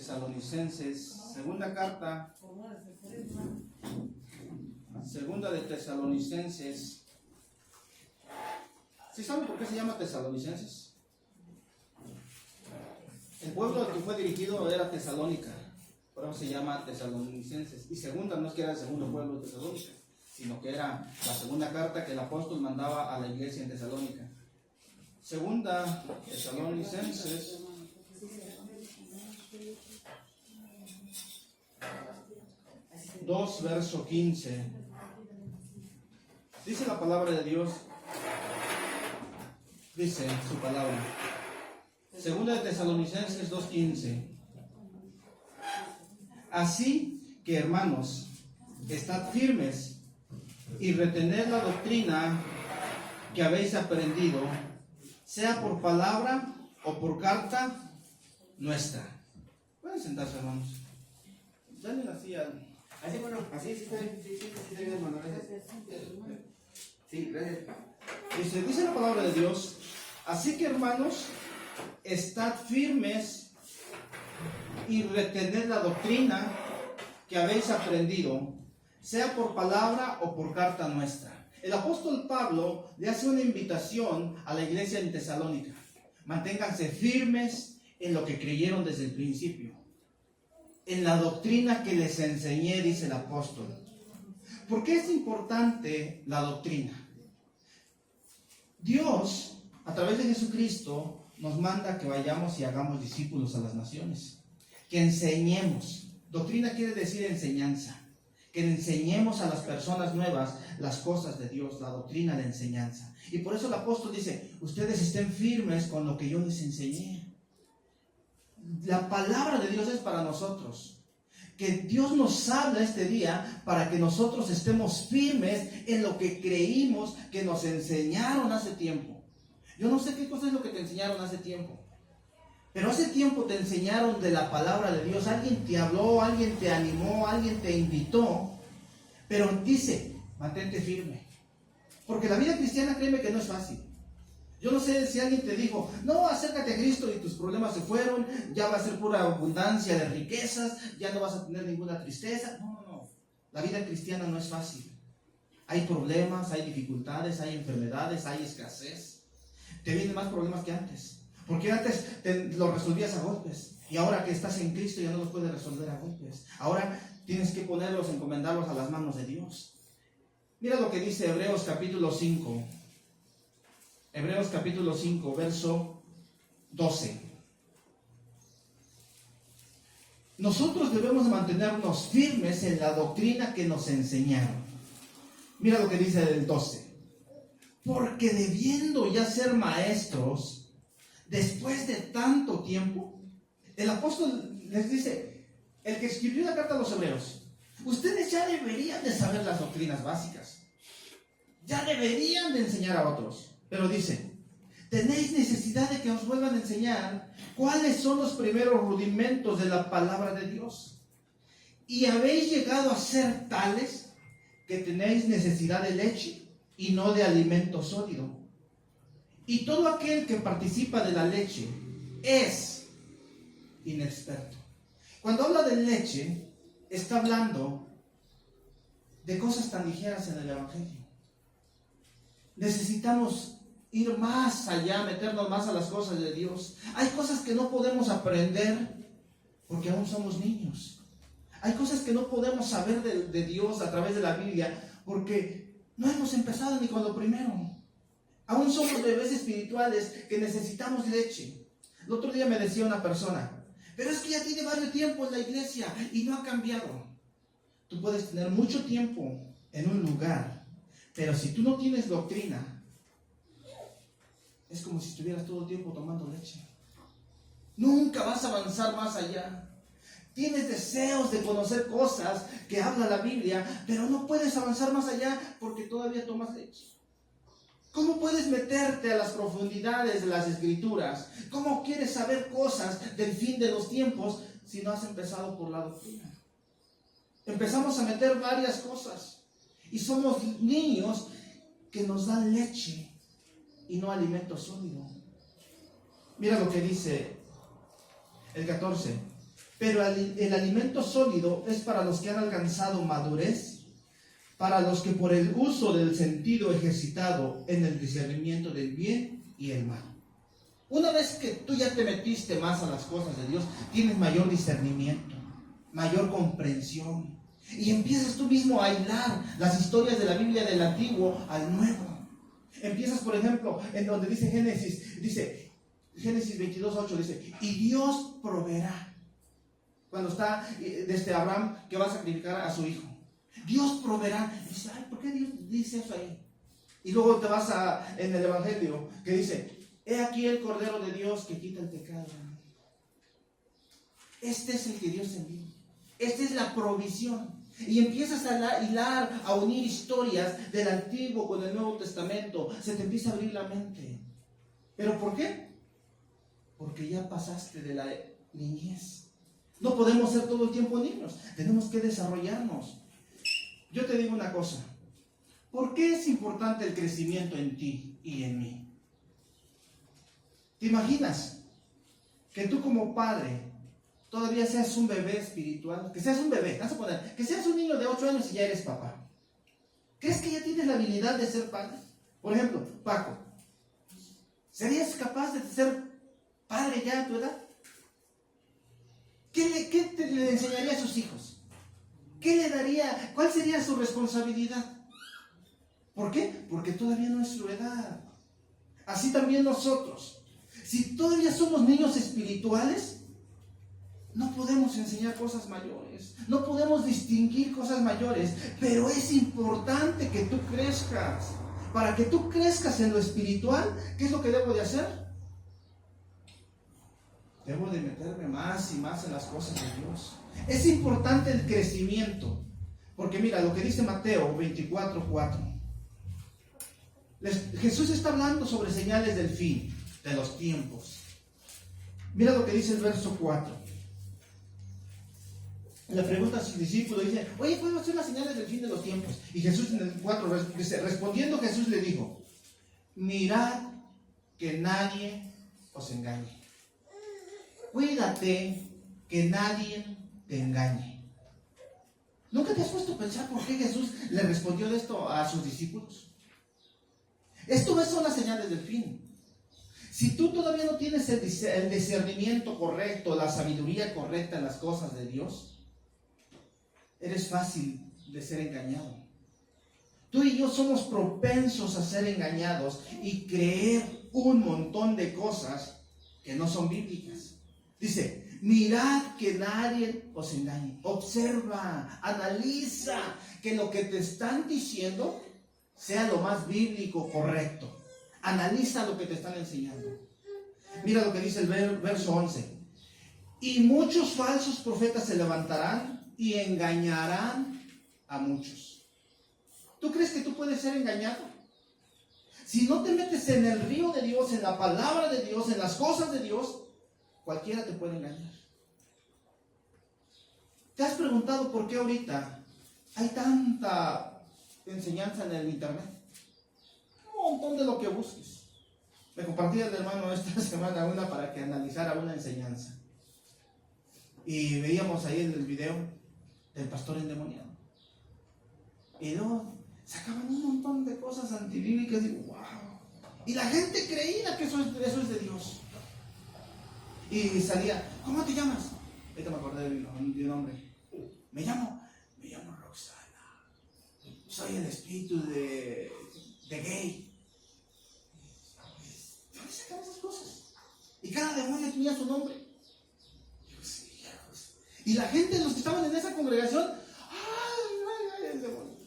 Tesalonicenses, segunda de Tesalonicenses. ¿Sí saben por qué se llama Tesalonicenses? El pueblo al que fue dirigido era Tesalónica, por eso se llama Tesalonicenses. Y segunda no es que era el segundo pueblo de Tesalónica, sino que era la segunda carta que el apóstol mandaba a la iglesia en Tesalónica. Segunda Tesalonicenses 2, verso 15. Dice la palabra de Dios, dice su palabra. Segunda de Tesalonicenses 2:15. Así que, hermanos, estad firmes y retened la doctrina que habéis aprendido, sea por palabra o por carta nuestra. Pueden sentarse, hermanos. Dale así al... Así, bueno, así, sí, hermano, gracias. Sí, gracias. Dice la palabra de Dios, así que, hermanos, estad firmes y retened la doctrina que habéis aprendido, sea por palabra o por carta nuestra. El apóstol Pablo le hace una invitación a la iglesia en Tesalónica. Manténganse firmes en lo que creyeron desde el principio, en la doctrina que les enseñé, dice el apóstol. ¿Por qué es importante la doctrina? Dios, a través de Jesucristo, nos manda que vayamos y hagamos discípulos a las naciones, que enseñemos. Doctrina quiere decir enseñanza, que enseñemos a las personas nuevas las cosas de Dios, la doctrina, la enseñanza. Y por eso el apóstol dice, ustedes estén firmes con lo que yo les enseñé. La palabra de Dios es para nosotros. Que Dios nos habla este día para que nosotros estemos firmes en lo que creímos que nos enseñaron hace tiempo. Yo no sé qué cosa es lo que te enseñaron hace tiempo, pero hace tiempo te enseñaron de la palabra de Dios. Alguien te habló, alguien te animó, alguien te invitó, pero dice, mantente firme. Porque la vida cristiana, créeme que no es fácil. Yo no sé si alguien te dijo, no, acércate a Cristo y tus problemas se fueron, ya va a ser pura abundancia de riquezas, ya no vas a tener ninguna tristeza. No. La vida cristiana no es fácil. Hay problemas, hay dificultades, hay enfermedades, hay escasez. Te vienen más problemas que antes. Porque antes lo resolvías a golpes. Y ahora que estás en Cristo ya no los puedes resolver a golpes. Ahora tienes que ponerlos, encomendarlos a las manos de Dios. Mira lo que dice Hebreos capítulo 5. Hebreos capítulo 5, verso 12. Nosotros debemos mantenernos firmes en la doctrina que nos enseñaron. Mira lo que dice el 12. Porque debiendo ya ser maestros, después de tanto tiempo, el apóstol les dice, el que escribió la carta a los hebreos, ustedes ya deberían de saber las doctrinas básicas. Ya deberían de enseñar a otros. Pero dice, tenéis necesidad de que os vuelvan a enseñar cuáles son los primeros rudimentos de la palabra de Dios. Y habéis llegado a ser tales que tenéis necesidad de leche y no de alimento sólido. Y todo aquel que participa de la leche es inexperto. Cuando habla de leche, está hablando de cosas tan ligeras en el Evangelio. Necesitamos ir más allá, meternos más a las cosas de Dios. Hay cosas que no podemos aprender porque aún somos niños. Hay cosas que no podemos saber de Dios a través de la Biblia porque no hemos empezado ni con lo primero. Aún somos bebés espirituales que necesitamos leche. El otro día me decía una persona, pero es que ya tiene varios tiempo en la iglesia y no ha cambiado. Tú puedes tener mucho tiempo en un lugar, pero si tú no tienes doctrina, es como si estuvieras todo el tiempo tomando leche. Nunca vas a avanzar más allá. Tienes deseos de conocer cosas que habla la Biblia, pero no puedes avanzar más allá porque todavía tomas leche. ¿Cómo puedes meterte a las profundidades de las Escrituras? ¿Cómo quieres saber cosas del fin de los tiempos si no has empezado por la doctrina? Empezamos a meter varias cosas y somos niños que nos dan leche y no alimento sólido. Mira lo que dice el 14. Pero el alimento sólido es para los que han alcanzado madurez, para los que por el uso del sentido ejercitado en el discernimiento del bien y el mal. Una vez que tú ya te metiste más a las cosas de Dios, tienes mayor discernimiento, mayor comprensión. Y empiezas tú mismo a hilar las historias de la Biblia del Antiguo al Nuevo. Empiezas, por ejemplo, en donde dice Génesis 22:8, dice, y Dios proveerá. Cuando está desde Abraham que va a sacrificar a su hijo. Dios proveerá. Y dice, ay, ¿por qué Dios dice eso ahí? Y luego te vas en el Evangelio que dice, he aquí el Cordero de Dios que quita el pecado. Este es el que Dios envió. Esta es la provisión. Y empiezas a hilar, a unir historias del Antiguo con el Nuevo Testamento. Se te empieza a abrir la mente. ¿Pero por qué? Porque ya pasaste de la niñez. No podemos ser todo el tiempo niños. Tenemos que desarrollarnos. Yo te digo una cosa. ¿Por qué es importante el crecimiento en ti y en mí? ¿Te imaginas que tú como padre todavía seas un bebé espiritual? Que seas un bebé, vamos a poner, que seas un niño de 8 años y ya eres papá. ¿Crees que ya tienes la habilidad de ser padre? Por ejemplo, Paco, ¿serías capaz de ser padre ya a tu edad? ¿Qué le enseñaría a sus hijos? ¿Qué le daría? ¿Cuál sería su responsabilidad? ¿Por qué? Porque todavía no es su edad. Así también nosotros. Si todavía somos niños espirituales, no podemos enseñar cosas mayores. No podemos distinguir cosas mayores. Pero es importante que tú crezcas. Para que tú crezcas en lo espiritual, ¿qué es lo que debo de hacer? Debo de meterme más y más en las cosas de Dios. Es importante el crecimiento. Porque mira lo que dice Mateo 24:4. Jesús está hablando sobre señales del fin, de los tiempos. Mira lo que dice el verso 4. Le pregunta a sus discípulos, dice, oye, ¿podemos hacer las señales del fin de los tiempos? Y Jesús en el 4 dice, respondiendo Jesús le dijo, mirad que nadie os engañe. Cuídate que nadie te engañe. ¿Nunca te has puesto a pensar por qué Jesús le respondió de esto a sus discípulos? Esto son las señales del fin. Si tú todavía no tienes el discernimiento correcto, la sabiduría correcta en las cosas de Dios, eres fácil de ser engañado. Tú y yo somos propensos a ser engañados y creer un montón de cosas que no son bíblicas. Dice, mirad que nadie os engañe. Observa, analiza que lo que te están diciendo sea lo más bíblico, correcto. Analiza lo que te están enseñando. Mira lo que dice el verso 11. Y muchos falsos profetas se levantarán y engañarán a muchos. ¿Tú crees que tú puedes ser engañado? Si no te metes en el río de Dios, en la palabra de Dios, en las cosas de Dios, cualquiera te puede engañar. ¿Te has preguntado por qué ahorita hay tanta enseñanza en el internet? Un montón de lo que busques. Me compartía el hermano esta semana una para que analizara una enseñanza. Y veíamos ahí en el video del pastor endemoniado. Y luego sacaban un montón de cosas antibíblicas y wow. Y la gente creía que eso es de Dios. Y salía, ¿cómo te llamas? Ahorita me acordé de un nombre. Me llamo Roxana. Soy el espíritu de gay. ¿Dónde sacan esas cosas? Y cada demonio tenía su nombre. Y la gente, los que estaban en esa congregación, ¡ay, el demonio!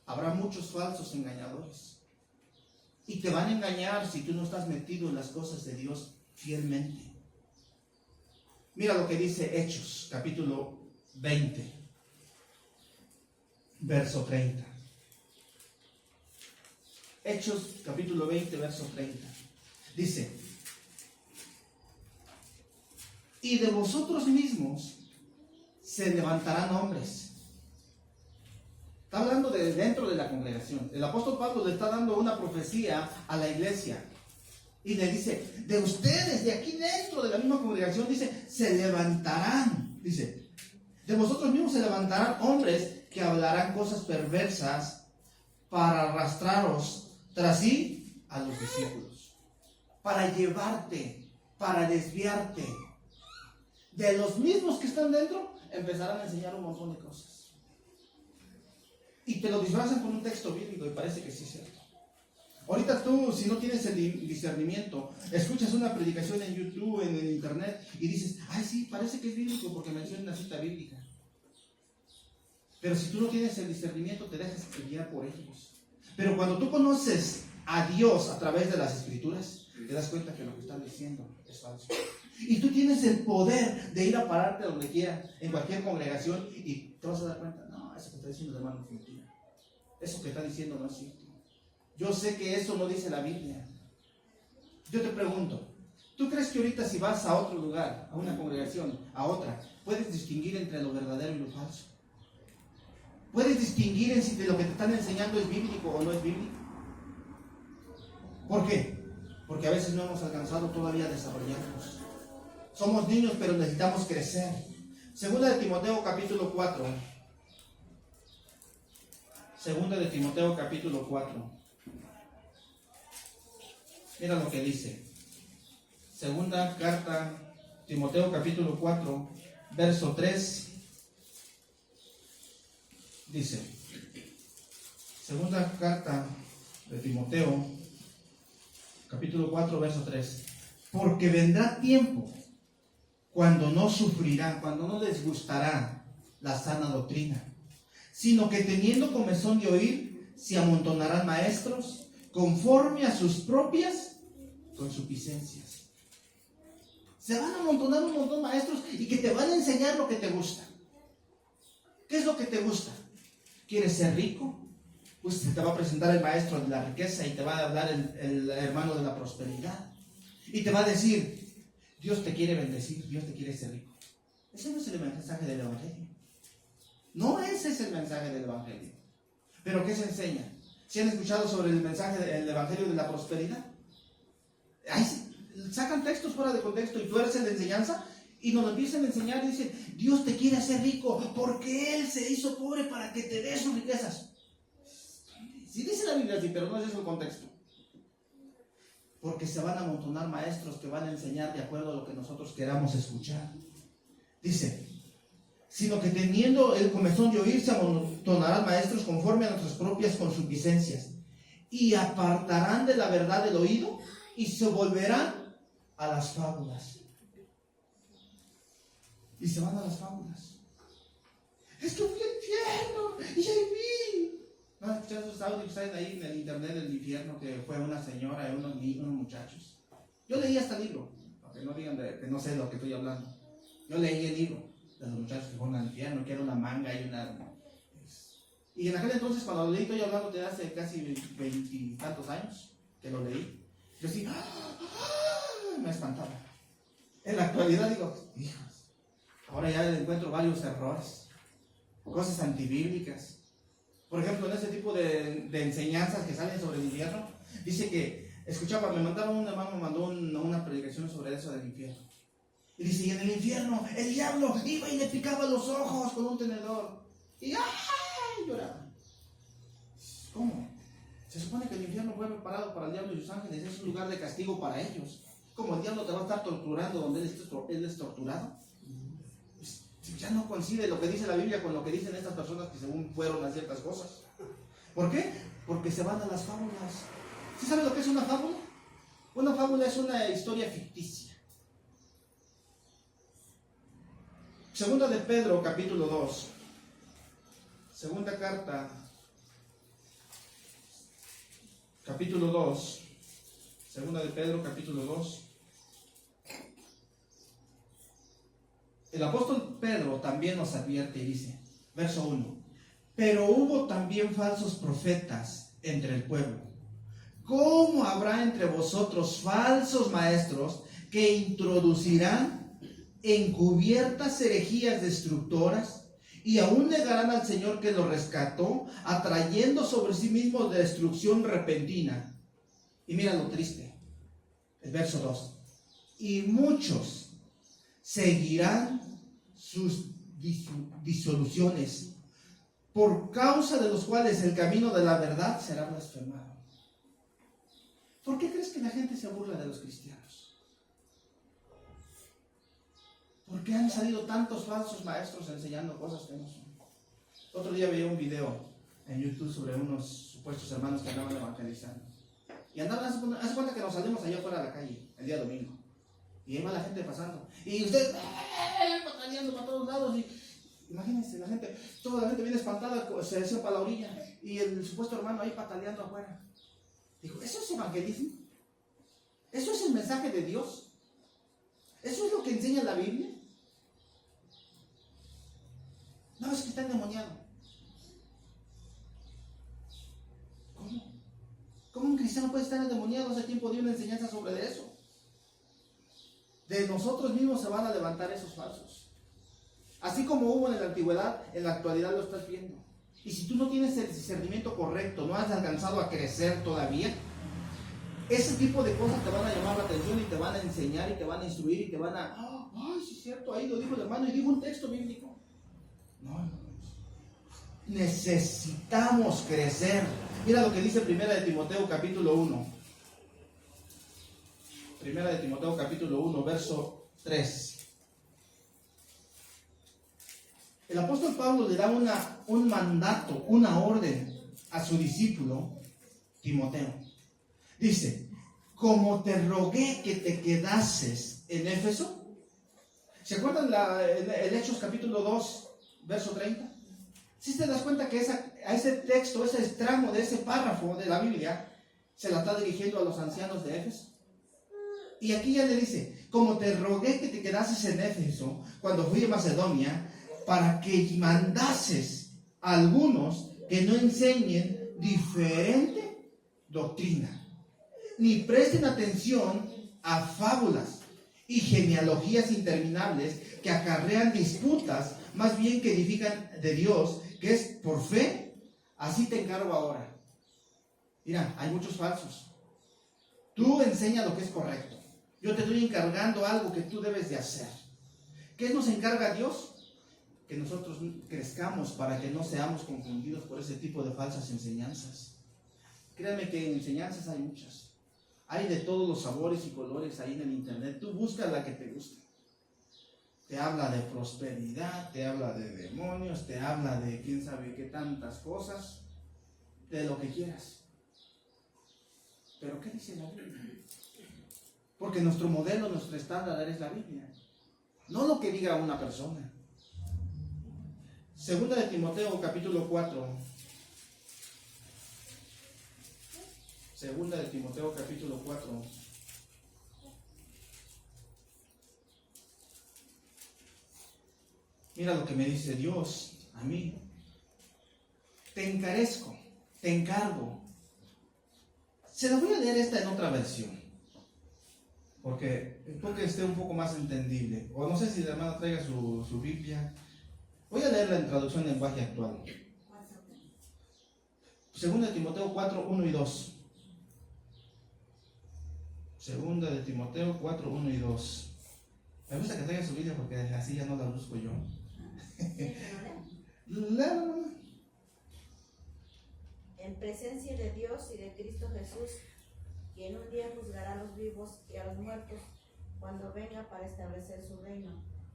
Habrá muchos falsos engañadores. Y te van a engañar si tú no estás metido en las cosas de Dios fielmente. Mira lo que dice Hechos, capítulo 20, verso 30. Hechos, capítulo 20, verso 30. Dice, y de vosotros mismos se levantarán hombres. Está hablando de dentro de la congregación. El apóstol Pablo le está dando una profecía a la iglesia. Y le dice, de ustedes, de aquí dentro de la misma congregación, dice, se levantarán. Dice, de vosotros mismos se levantarán hombres que hablarán cosas perversas para arrastraros tras sí a los discípulos. Para llevarte, para desviarte. De los mismos que están dentro, empezarán a enseñar un montón de cosas. Y te lo disfrazan con un texto bíblico y parece que sí es cierto. Ahorita tú, si no tienes el discernimiento, escuchas una predicación en YouTube, en el internet, y dices, ay sí, parece que es bíblico porque menciona una cita bíblica. Pero si tú no tienes el discernimiento, te dejas guiar por ellos. Pero cuando tú conoces a Dios a través de las Escrituras, te das cuenta que lo que están diciendo es falso. Y tú tienes el poder de ir a pararte donde quiera, en cualquier congregación, y te vas a dar cuenta, no, eso que está diciendo el hermano es mentira. Eso que está diciendo no es cierto. Yo sé que eso no dice la Biblia. Yo te pregunto, ¿tú crees que ahorita si vas a otro lugar, a una congregación, a otra, puedes distinguir entre lo verdadero y lo falso? ¿Puedes distinguir en si lo que te están enseñando es bíblico o no es bíblico? ¿Por qué? Porque a veces no hemos alcanzado todavía a desarrollarnos. Somos niños, pero necesitamos crecer. Segunda de Timoteo capítulo 4. Segunda de Timoteo capítulo 4. Mira lo que dice. Segunda carta, Timoteo capítulo 4, verso 3. Dice, segunda carta de Timoteo, capítulo 4, verso 3. Porque vendrá tiempo cuando no sufrirán, cuando no les gustará la sana doctrina, sino que teniendo comezón de oír, se amontonarán maestros conforme a sus propias consuficiencias. Se van a amontonar un montón de maestros y que te van a enseñar lo que te gusta. ¿Qué es lo que te gusta? ¿Quieres ser rico? Pues te va a presentar el maestro de la riqueza y te va a hablar el hermano de la prosperidad. Y te va a decir, Dios te quiere bendecir, Dios te quiere ser rico. Ese no es el mensaje del Evangelio. No ese es el mensaje del Evangelio. ¿Pero qué se enseña? ¿Sí han escuchado sobre el mensaje del Evangelio de la prosperidad? Ahí sacan textos fuera de contexto y tuercen la enseñanza y nos lo empiezan a enseñar y dicen, Dios te quiere hacer rico porque Él se hizo pobre para que te dé sus riquezas. Sí dice la Biblia así, pero no es ese el contexto. Porque se van a amontonar maestros que van a enseñar de acuerdo a lo que nosotros queramos escuchar. Dice, sino que teniendo el comezón de oír, se amontonarán maestros conforme a nuestras propias consuficiencias y apartarán de la verdad el oído y se volverán a las fábulas. Y se van a las fábulas. Es que fui al infierno y ahí vi. ¿No has escuchado esos audios que salen ahí en el internet del infierno? Que fue una señora y unos muchachos. Yo leí hasta el libro, para que no digan que no sé de lo que estoy hablando. Yo leí el libro de los muchachos que fueron al infierno, que era una manga y una... Y en aquel entonces, cuando lo leí, estoy hablando de hace casi 20 y tantos años que lo leí. Yo sí, me espantaba. En la actualidad digo, hijos, ahora ya encuentro varios errores, cosas antibíblicas. Por ejemplo, en ese tipo de enseñanzas que salen sobre el infierno, dice que, escuchaba, un hermano me mandó una predicación sobre eso del infierno. Y dice, y en el infierno, el diablo iba y le picaba los ojos con un tenedor. Y lloraba. ¿Cómo? Se supone que el infierno fue preparado para el diablo y sus ángeles, es un lugar de castigo para ellos. ¿Cómo el diablo te va a estar torturando donde él es torturado? Pues, ya no coincide lo que dice la Biblia con lo que dicen estas personas que según fueron a ciertas cosas. ¿Por qué? Porque se van a las fábulas. ¿Sí sabes lo que es una fábula? Una fábula es una historia ficticia. Segunda de Pedro, capítulo 2. Segunda carta, capítulo 2. Segunda de Pedro, capítulo 2. El apóstol Pedro también nos advierte y dice, verso 1, pero hubo también falsos profetas entre el pueblo. ¿Cómo habrá entre vosotros falsos maestros que introducirán encubiertas herejías destructoras y aún negarán al Señor que los rescató, atrayendo sobre sí mismos destrucción repentina? Y mira lo triste, El verso 2. Y muchos seguirán sus disoluciones, por causa de los cuales el camino de la verdad será blasfemado. ¿Por qué crees que la gente se burla de los cristianos? ¿Por qué han salido tantos falsos maestros enseñando cosas que no son? Otro día veía un video en YouTube sobre unos supuestos hermanos que andaban evangelizando. Y andaban, hace cuenta que nos salimos allá afuera de la calle, el día domingo. Y ahí va la gente pasando. Y ustedes, batallando para todos lados. Y imagínense, toda la gente viene espantada, se hace para la orilla. Y el supuesto hermano ahí pataleando afuera. Dijo, ¿eso es evangelismo? ¿Eso es el mensaje de Dios? ¿Eso es lo que enseña la Biblia? No, es que está endemoniado. ¿Cómo? ¿Cómo un cristiano puede estar endemoniado? Hace tiempo dio una enseñanza sobre eso. De nosotros mismos se van a levantar esos falsos. Así como hubo en la antigüedad, en la actualidad lo estás viendo. Y si tú no tienes el discernimiento correcto, no has alcanzado a crecer todavía, ese tipo de cosas te van a llamar la atención y te van a enseñar y te van a instruir y te van a... ¡Ay, sí es cierto! Ahí lo dijo el hermano y dijo un texto bíblico. No. Necesitamos crecer. Mira lo que dice 1 de Timoteo capítulo 1. 1 de Timoteo capítulo 1, verso 3. El apóstol Pablo le da un mandato, una orden a su discípulo Timoteo. Dice, como te rogué que te quedases en Éfeso. ¿Se acuerdan el Hechos capítulo 2, verso 30? Si te das cuenta que a ese texto, ese tramo de ese párrafo de la Biblia, se la está dirigiendo a los ancianos de Éfeso. Y aquí ya le dice, como te rogué que te quedases en Éfeso cuando fui a Macedonia, para que mandases a algunos que no enseñen diferente doctrina, ni presten atención a fábulas y genealogías interminables que acarrean disputas, más bien que edifican de Dios, que es por fe. Así te encargo ahora. Mira, hay muchos falsos. Tú enseña lo que es correcto. Yo te estoy encargando algo que tú debes de hacer. ¿Qué nos encarga Dios? Que nosotros crezcamos para que no seamos confundidos por ese tipo de falsas enseñanzas. Créanme que en enseñanzas hay muchas. Hay de todos los sabores y colores ahí en el internet. Tú busca la que te guste. Te habla de prosperidad, te habla de demonios, te habla de quién sabe qué tantas cosas, de lo que quieras. Pero ¿qué dice la Biblia? Porque nuestro modelo, nuestro estándar es la Biblia. No lo que diga una persona. Segunda de Timoteo capítulo 4. Segunda de Timoteo capítulo 4. Mira lo que me dice Dios a mí. Te encarezco, te encargo. Se la voy a leer esta en otra versión, porque esté un poco más entendible. O no sé si la hermana traiga su Biblia. Voy a leerla en traducción en lenguaje actual. Segunda de Timoteo 4, 1 y 2. Segunda de Timoteo 4, 1 y 2. Me gusta que traiga su Biblia porque así ya no la busco yo. En presencia de Dios y de Cristo Jesús, quien un día juzgará a los vivos y a los muertos cuando venga para establecer su reino.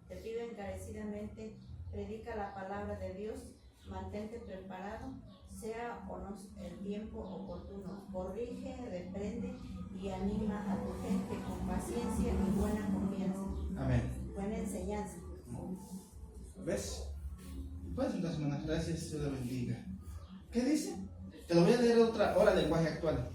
Te pido encarecidamente, predica la palabra de Dios, mantente preparado, sea o no el tiempo oportuno, corrige, reprende y anima a tu gente con paciencia y buena confianza. Amén. Buena enseñanza. ¿Ves? Puedes sentarse, hermana. Gracias, Dios la bendiga. ¿Qué dice? Te lo voy a leer ahora en lenguaje actual.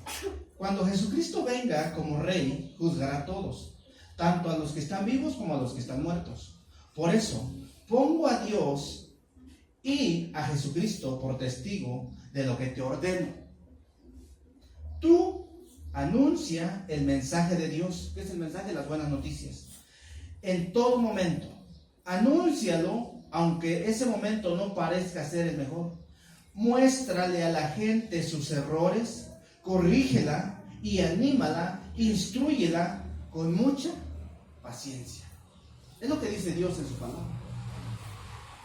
Cuando Jesucristo venga como Rey, juzgará a todos, tanto a los que están vivos como a los que están muertos. Por eso, pongo a Dios y a Jesucristo por testigo de lo que te ordeno. Tú anuncia el mensaje de Dios, que es el mensaje de las buenas noticias, en todo momento. Anúncialo, aunque ese momento no parezca ser el mejor. Muéstrale a la gente sus errores, corrígela y anímala, instrúyela con mucha paciencia. Es lo que dice Dios en su palabra.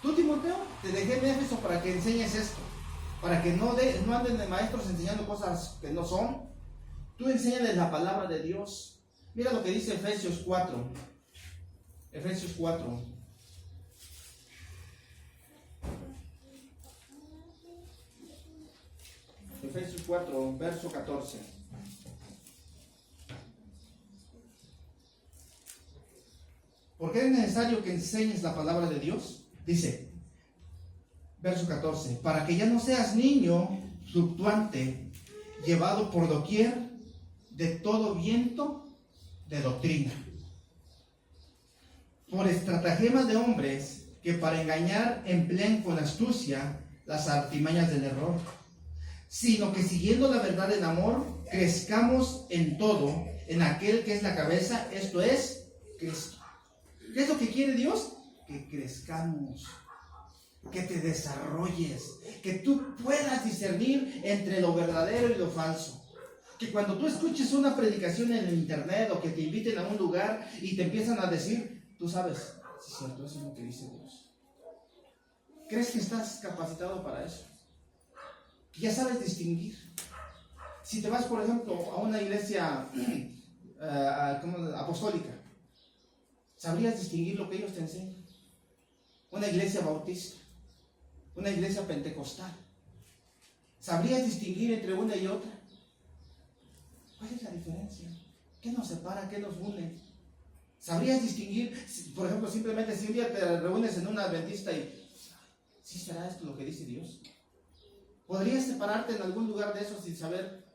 Tú, Timoteo, te dejé en Éfeso para que enseñes esto, para que no anden de maestros enseñando cosas que no son. Tú enséñales la palabra de Dios. Mira lo que dice Efesios 4. Efesios 4. Efesios 4, verso 14. ¿Por qué es necesario que enseñes la palabra de Dios? Dice, verso 14, para que ya no seas niño fluctuante, llevado por doquier de todo viento de doctrina, por estratagemas de hombres que para engañar emplean con astucia las artimañas del error, sino que siguiendo la verdad en amor, crezcamos en todo, en aquel que es la cabeza, esto es Cristo. ¿Qué es lo que quiere Dios? Que crezcamos, que te desarrolles, que tú puedas discernir entre lo verdadero y lo falso. Que cuando tú escuches una predicación en el internet o que te inviten a un lugar y te empiezan a decir, tú sabes, sí es cierto, eso es lo que dice Dios. ¿Crees que estás capacitado para eso? Que ya sabes distinguir. Si te vas, por ejemplo, a una iglesia apostólica, ¿sabrías distinguir lo que ellos te enseñan? Una iglesia bautista, una iglesia pentecostal, ¿sabrías distinguir entre una y otra? ¿Cuál es la diferencia? ¿Qué nos separa? ¿Qué nos une? ¿Sabrías distinguir, por ejemplo, simplemente si un día te reúnes en una adventista y ¿sí será esto lo que dice Dios? ¿Podrías separarte en algún lugar de eso sin saber?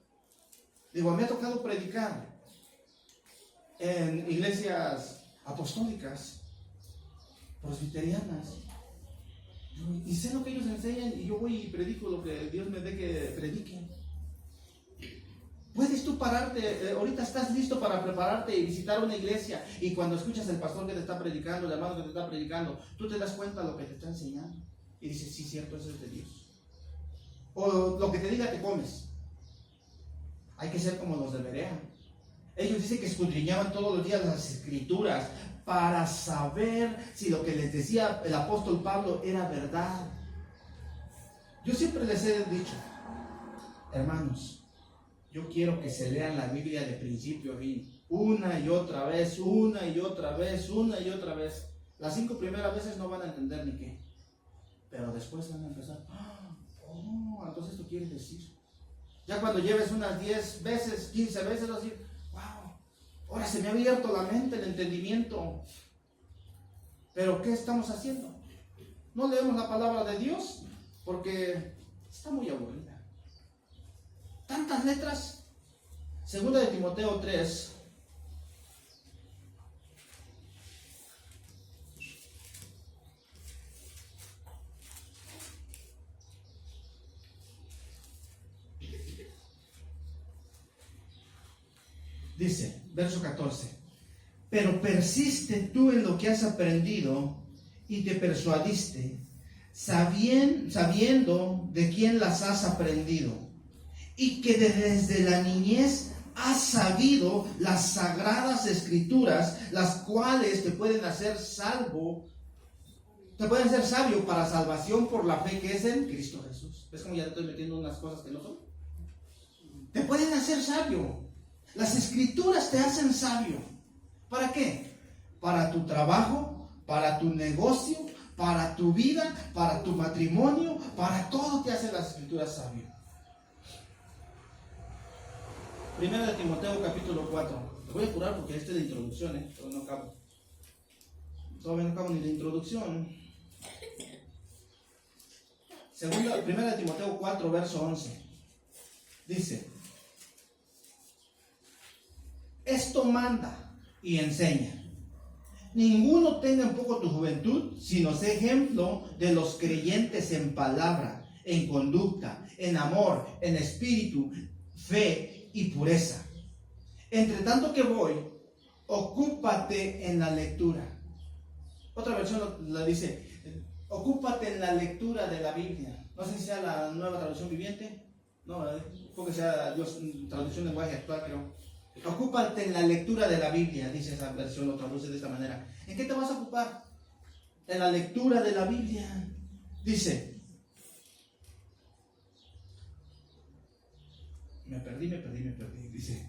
Digo, me ha tocado predicar en iglesias apostólicas, presbiterianas, y sé lo que ellos enseñan y yo voy y predico lo que Dios me dé que prediquen. Puedes tú pararte, ahorita estás listo para prepararte y visitar una iglesia, y cuando escuchas al pastor que te está predicando, el hermano que te está predicando, tú te das cuenta de lo que te está enseñando y dices, sí, cierto, eso es de Dios. O lo que te diga te comes. Hay que ser como los de Berea. Ellos dicen que escudriñaban todos los días las escrituras para saber si lo que les decía el apóstol Pablo era verdad. Yo siempre les he dicho, hermanos, yo quiero que se lean la Biblia de principio a fin, una y otra vez, una y otra vez, una y otra vez. Las 5 primeras veces no van a entender ni qué, pero después van a empezar, oh, entonces esto quiere decir. Ya cuando lleves unas 10 veces, 15 veces, vas a decir, wow, ahora se me ha abierto la mente, el entendimiento. Pero ¿qué estamos haciendo? No leemos la palabra de Dios porque está muy aburrida. Tantas letras. Segunda de Timoteo 3. Dice, verso 14, pero persiste tú en lo que has aprendido y te persuadiste, sabiendo de quién las has aprendido, y que desde la niñez has sabido las sagradas escrituras, las cuales te pueden hacer sabio para salvación por la fe que es en Cristo Jesús. ¿Ves cómo ya te estoy metiendo unas cosas que no son? Te pueden hacer sabio. Las escrituras te hacen sabio. ¿Para qué? Para tu trabajo, para tu negocio, para tu vida, para tu matrimonio, para todo te hacen las escrituras sabio. Primera de Timoteo capítulo 4. Te voy a apurar porque este es de introducción, todavía no acabo. Todavía no acabo ni de introducción. Primera de Timoteo 4, verso 11. Dice, esto manda y enseña. Ninguno tenga en poco tu juventud, sino sé ejemplo de los creyentes en palabra, en conducta, en amor, en espíritu, fe y pureza. Entre tanto que voy, ocúpate en la lectura. Otra versión la dice, ocúpate en la lectura de la Biblia. No sé si sea la Nueva Traducción Viviente. No, creo que sea traducción lenguaje actual, creo. Ocúpate en la lectura de la Biblia, dice esa versión, lo traduce de esta manera. ¿En qué te vas a ocupar? En la lectura de la Biblia. Dice, me perdí, dice,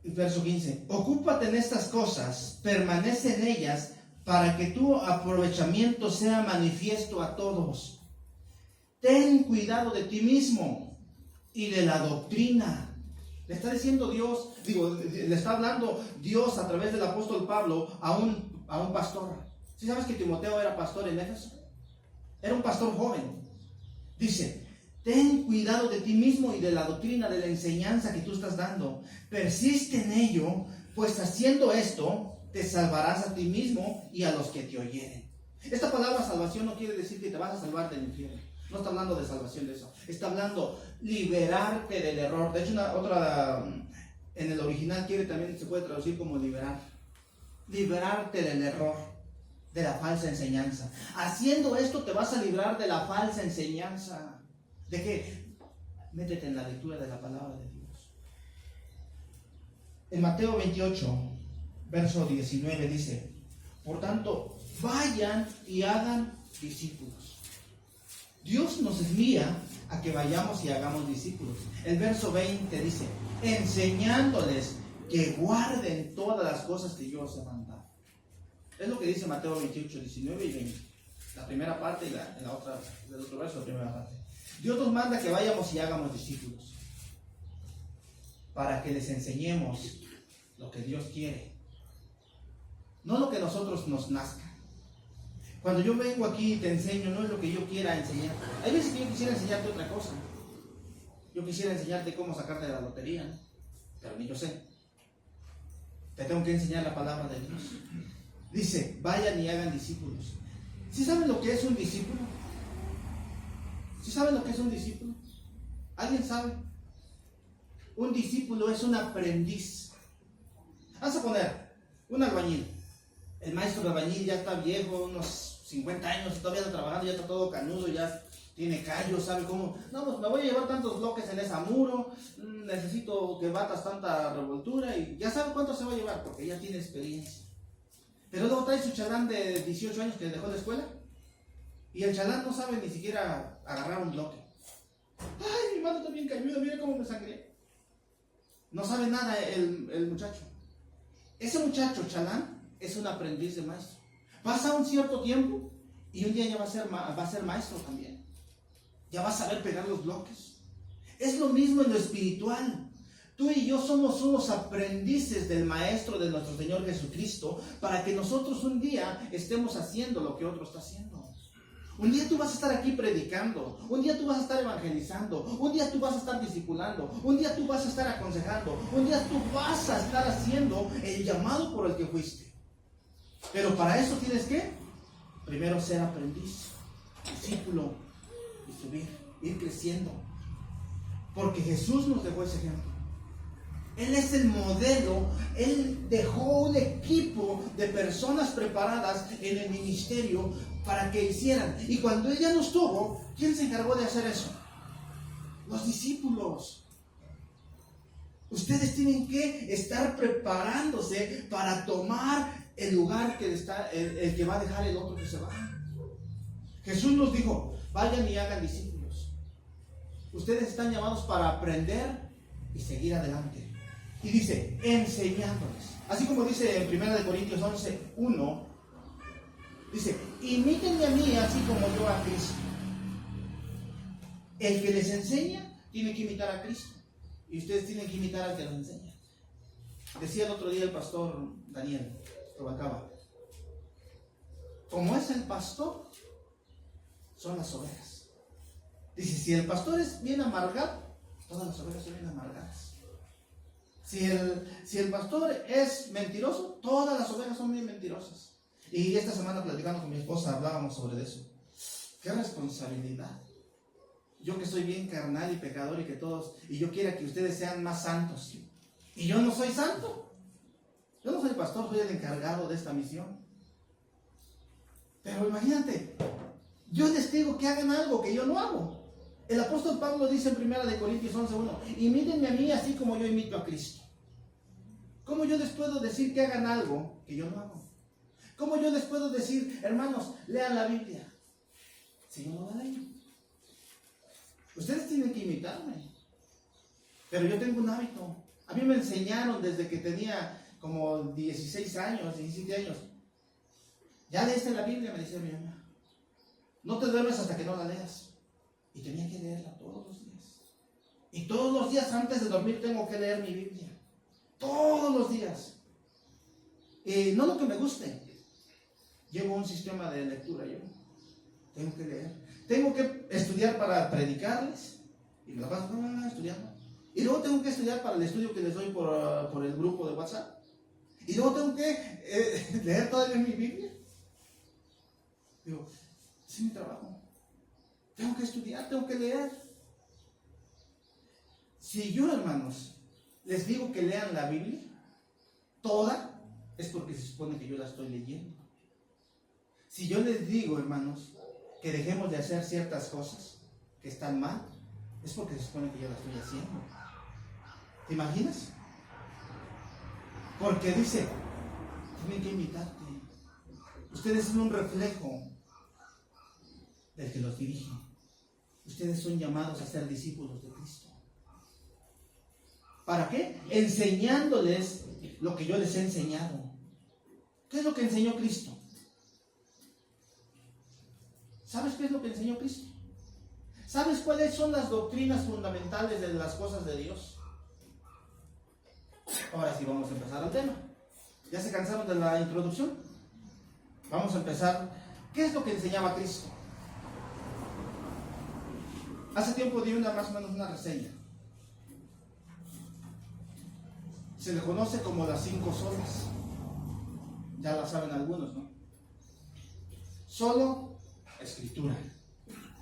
verso 15, ocúpate en estas cosas, permanece en ellas, para que tu aprovechamiento sea manifiesto a todos. Ten cuidado de ti mismo y de la doctrina. Le está diciendo Dios, le está hablando Dios a través del apóstol Pablo a un pastor. ¿Sí sabes que Timoteo era pastor en Éfeso? Era un pastor joven. Dice, ten cuidado de ti mismo y de la doctrina, de la enseñanza que tú estás dando. Persiste en ello, pues haciendo esto, te salvarás a ti mismo y a los que te oyeren. Esta palabra salvación no quiere decir que te vas a salvar del infierno. No está hablando de salvación de eso. Está hablando liberarte del error. De hecho, otra en el original también se puede traducir como liberar. Liberarte del error, de la falsa enseñanza. Haciendo esto te vas a librar de la falsa enseñanza. ¿De qué? Métete en la lectura de la palabra de Dios. En Mateo 28, verso 19 dice, por tanto, vayan y hagan discípulos. Dios nos envía a que vayamos y hagamos discípulos. El verso 20 dice, enseñándoles que guarden todas las cosas que yo os he mandado. Es lo que dice Mateo 28, 19 y 20. La primera parte y la otra, del otro verso, la primera parte. Dios nos manda que vayamos y hagamos discípulos, para que les enseñemos lo que Dios quiere, no lo que nosotros nos nazca. Cuando yo vengo aquí y te enseño, no es lo que yo quiera enseñar. Hay veces que yo quisiera enseñarte otra cosa. Yo quisiera enseñarte cómo sacarte de la lotería, ¿no? Pero ni yo sé. Te tengo que enseñar la palabra de Dios. Dice, vayan y hagan discípulos. ¿Sí saben lo que es un discípulo? ¿Sí saben lo que es un discípulo? ¿Alguien sabe? Un discípulo es un aprendiz. Vamos a poner un albañil. El maestro de albañil ya está viejo, unos 50 años, todavía está trabajando, ya está todo canudo, ya tiene callos, sabe cómo. No, pues me voy a llevar tantos bloques en ese muro, necesito que batas tanta revoltura, y ya sabe cuánto se va a llevar, porque ya tiene experiencia. Pero luego trae su chalán de 18 años que dejó la escuela, y el chalán no sabe ni siquiera agarrar un bloque. Ay, mi mano está bien cañuda, mira cómo me sangré. No sabe nada el muchacho. Ese muchacho chalán es un aprendiz de maestro. Pasa un cierto tiempo y un día ya va a ser maestro también. Ya va a saber pegar los bloques. Es lo mismo en lo espiritual. Tú y yo somos unos aprendices del Maestro de nuestro Señor Jesucristo, para que nosotros un día estemos haciendo lo que otro está haciendo. Un día tú vas a estar aquí predicando, un día tú vas a estar evangelizando, un día tú vas a estar discipulando, un día tú vas a estar aconsejando, un día tú vas a estar haciendo el llamado por el que fuiste. Pero para eso tienes que primero ser aprendiz, discípulo, y subir, ir creciendo. Porque Jesús nos dejó ese ejemplo. Él es el modelo. Él dejó un equipo de personas preparadas en el ministerio para que hicieran. Y cuando Él ya no estuvo, ¿quién se encargó de hacer eso? Los discípulos. Ustedes tienen que estar preparándose para tomar el lugar que está, el que va a dejar el otro que se va. Jesús nos dijo, vayan y hagan discípulos. Ustedes están llamados para aprender y seguir adelante. Y dice, enseñándoles. Así como dice en 1 Corintios 11:1, dice, imítenme a mí así como yo a Cristo. El que les enseña tiene que imitar a Cristo. Y ustedes tienen que imitar al que los enseña. Decía el otro día el pastor Daniel Tobacaba, como es el pastor, son las ovejas. Dice, si el pastor es bien amargado, todas las ovejas son bien amargadas. Si el pastor es mentiroso, todas las ovejas son bien mentirosas. Y esta semana platicando con mi esposa hablábamos sobre eso. ¡Qué responsabilidad! Yo que soy bien carnal y pecador y que todos, y yo quiera que ustedes sean más santos. Y yo no soy santo. Yo no soy pastor, soy el encargado de esta misión. Pero imagínate, yo les digo que hagan algo que yo no hago. El apóstol Pablo dice en 1 Corintios 11:1, imítenme a mí así como yo imito a Cristo. ¿Cómo yo les puedo decir que hagan algo que yo no hago? ¿Cómo yo les puedo decir, hermanos, lean la Biblia si yo no la leo? Ustedes tienen que imitarme. Pero yo tengo un hábito. A mí me enseñaron desde que tenía como 16 años, 17 años. ¿Ya leíste la Biblia?, me decía mi mamá. No te duermes hasta que no la leas. Y tenía que leerla todos los días. Y todos los días antes de dormir tengo que leer mi Biblia. Todos los días. No lo que me guste. Llevo un sistema de lectura yo. Tengo que leer. Tengo que estudiar para predicarles. Y me la paso estudiando. Y luego tengo que estudiar para el estudio que les doy por el grupo de WhatsApp. Y luego tengo que leer todavía mi Biblia. Digo, ese es mi trabajo. Tengo que estudiar, tengo que leer. Si yo, hermanos, les digo que lean la Biblia, toda, es porque se supone que yo la estoy leyendo. Si yo les digo, hermanos, que dejemos de hacer ciertas cosas que están mal, es porque se supone que yo la estoy haciendo. ¿Te imaginas? Porque dice, tienen que imitarte. Ustedes son un reflejo del que los dirige. Ustedes son llamados a ser discípulos de Cristo. ¿Para qué? Enseñándoles lo que yo les he enseñado. ¿Qué es lo que enseñó Cristo? ¿Sabes qué es lo que enseñó Cristo? ¿Sabes cuáles son las doctrinas fundamentales de las cosas de Dios? Ahora sí vamos a empezar al tema. ¿Ya se cansaron de la introducción? Vamos a empezar. ¿Qué es lo que enseñaba Cristo? Hace tiempo di más o menos una reseña. Se le conoce como las 5 solas. Ya la saben algunos, ¿no? Solo Escritura,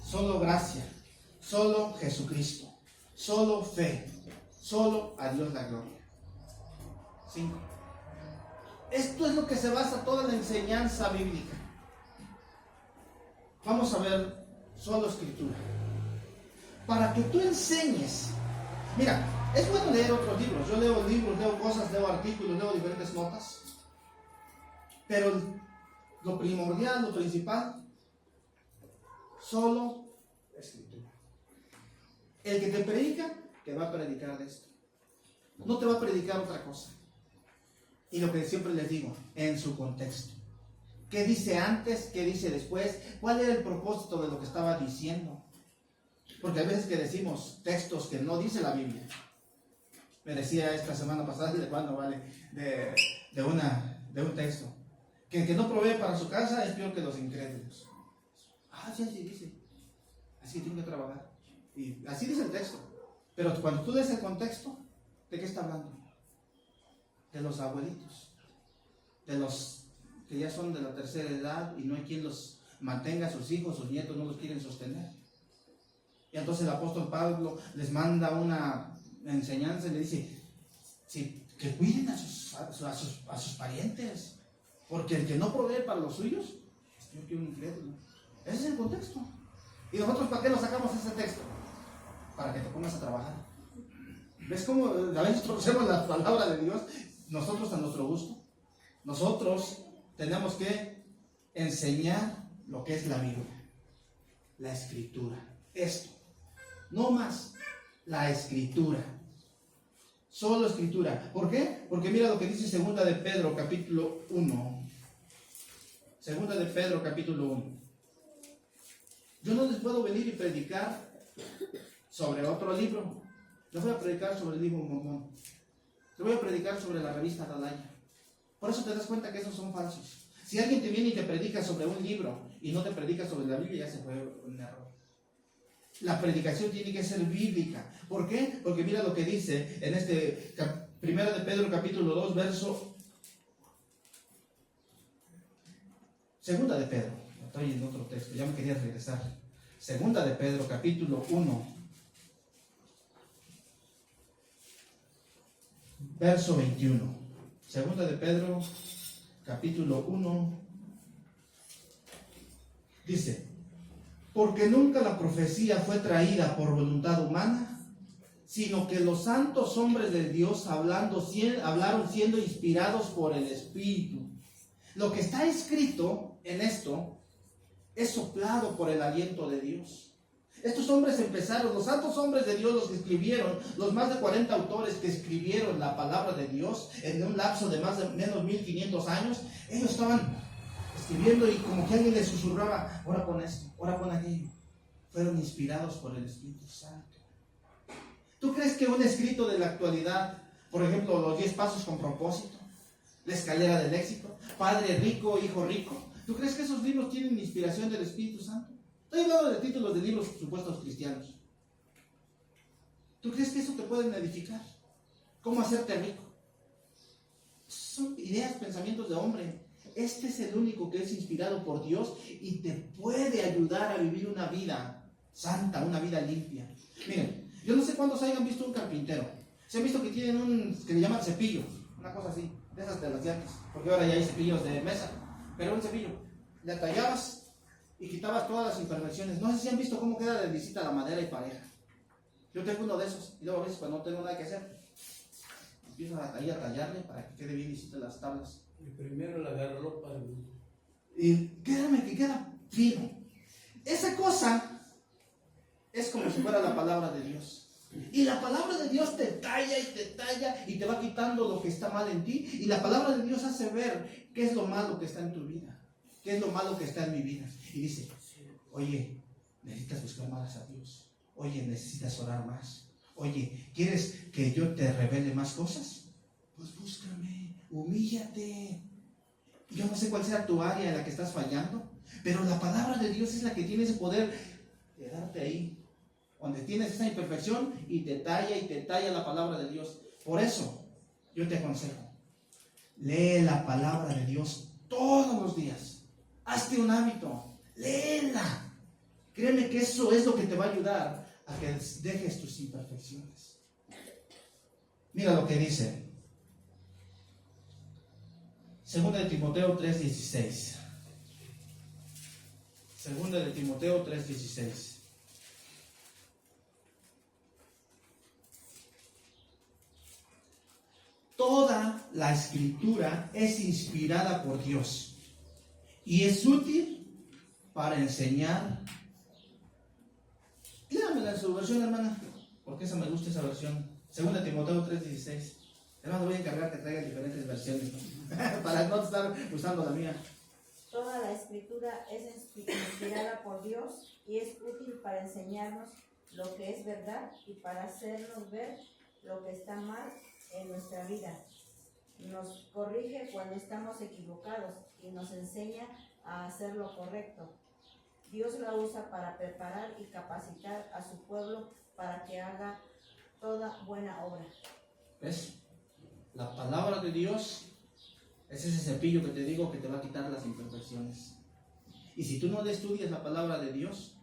solo gracia, solo Jesucristo, solo fe, solo a Dios la gloria. 5. Esto es lo que se basa toda la enseñanza bíblica. Vamos a ver solo Escritura. Para que tú enseñes. Mira, es bueno leer otros libros. Yo leo libros, leo cosas, leo artículos, leo diferentes notas. Pero lo primordial, lo principal, solo Escritura. El que te predica, te va a predicar de esto. No te va a predicar otra cosa. Y lo que siempre les digo, en su contexto. ¿Qué dice antes? ¿Qué dice después? ¿Cuál era el propósito de lo que estaba diciendo? Porque hay veces que decimos textos que no dice la Biblia. Me decía esta semana pasada, ¿de cuándo vale? De un texto. Que el que no provee para su casa es peor que los incrédulos. Ah, sí, así dice. Así que tengo que trabajar. Y así dice el texto. Pero cuando tú des el contexto, ¿de qué está hablando? De los abuelitos. De los que ya son de la tercera edad y no hay quien los mantenga, sus hijos, sus nietos no los quieren sostener. Y entonces el apóstol Pablo les manda una enseñanza y le dice, sí, que cuiden a sus parientes. Porque el que no provee para los suyos, es peor que un incrédulo. Ese es el contexto. ¿Y nosotros para qué nos sacamos ese texto? Para que te pongas a trabajar. ¿Ves cómo a veces conocemos la palabra de Dios? Nosotros a nuestro gusto. Nosotros tenemos que enseñar lo que es la Biblia. La Escritura. Esto. No más. La Escritura. Solo Escritura. ¿Por qué? Porque mira lo que dice Segunda de Pedro capítulo 1. Segunda de Pedro capítulo 1. Yo no les puedo venir y predicar sobre otro libro. Les voy a predicar sobre el libro Mormón. Te voy a predicar sobre la revista Atalaya. Por eso te das cuenta que esos son falsos. Si alguien te viene y te predica sobre un libro y no te predica sobre la Biblia, ya se fue un error. La predicación tiene que ser bíblica. ¿Por qué? Porque mira lo que dice en este Primera de Pedro capítulo 2, verso. Segunda de Pedro. Estoy en otro texto, ya me quería regresar. Segunda de Pedro capítulo 1, verso 21. Segunda de Pedro capítulo 1 dice: Porque nunca la profecía fue traída por voluntad humana, sino que los santos hombres de Dios hablaron siendo inspirados por el Espíritu. Lo que está escrito en esto es soplado por el aliento de Dios. Estos hombres empezaron, los santos hombres de Dios, los que escribieron, los más de 40 autores que escribieron la palabra de Dios en un lapso de más o menos 1500 años, ellos estaban escribiendo y como que alguien les susurraba, ora con esto, ora con aquello. Fueron inspirados por el Espíritu Santo. ¿Tú crees que un escrito de la actualidad, por ejemplo, los 10 pasos con propósito, la escalera del éxito, padre rico, hijo rico, ¿tú crees que esos libros tienen inspiración del Espíritu Santo? Estoy hablando de títulos de libros supuestos cristianos. ¿Tú crees que eso te pueden edificar? ¿Cómo hacerte rico? Son ideas, pensamientos de hombre. Este es el único que es inspirado por Dios y te puede ayudar a vivir una vida santa, una vida limpia. Miren, yo no sé cuántos hayan visto un carpintero. Se han visto que tienen un, que le llaman cepillo, una cosa así, de esas de las llantas, porque ahora ya hay cepillos de mesa, pero un cepillo, le tallabas y quitabas todas las imperfecciones. No sé si han visto cómo queda de visita la madera y pareja. Yo tengo uno de esos, y luego a veces cuando no tengo nada que hacer, empiezo ahí a tallarle para que quede bien visita las tablas. Y primero la agarró para mí. Y créanme que queda fino. Esa cosa es como si fuera la palabra de Dios. Y la palabra de Dios te talla y te va quitando lo que está mal en ti. Y la palabra de Dios hace ver qué es lo malo que está en tu vida, qué es lo malo que está en mi vida. Y dice, oye, necesitas buscar más a Dios. Oye, necesitas orar más. Oye, ¿quieres que yo te revele más cosas? Pues búscame, humíllate. Yo no sé cuál sea tu área en la que estás fallando, pero la palabra de Dios es la que tiene ese poder de darte ahí, donde tienes esa imperfección y te talla la palabra de Dios. Por eso, yo te aconsejo, lee la palabra de Dios todos los días. Hazte un hábito, léela. Créeme que eso es lo que te va a ayudar a que dejes tus imperfecciones. Mira lo que dice 2 de Timoteo 3:16. 2 de Timoteo 3:16. Toda la escritura es inspirada por Dios y es útil para enseñar. Léamela en su versión, hermana, porque esa me gusta, esa versión. 2 de Timoteo 3:16. Hermano, voy a encargar que traigan diferentes versiones, ¿no? Para no estar usando la mía. Toda la escritura es inspirada por Dios y es útil para enseñarnos lo que es verdad y para hacernos ver lo que está mal en nuestra vida. Nos corrige cuando estamos equivocados y nos enseña a hacer lo correcto. Dios la usa para preparar y capacitar a su pueblo para que haga toda buena obra. ¿Ves? La palabra de Dios es ese cepillo que te digo que te va a quitar las imperfecciones. Y si tú no le estudias la palabra de Dios,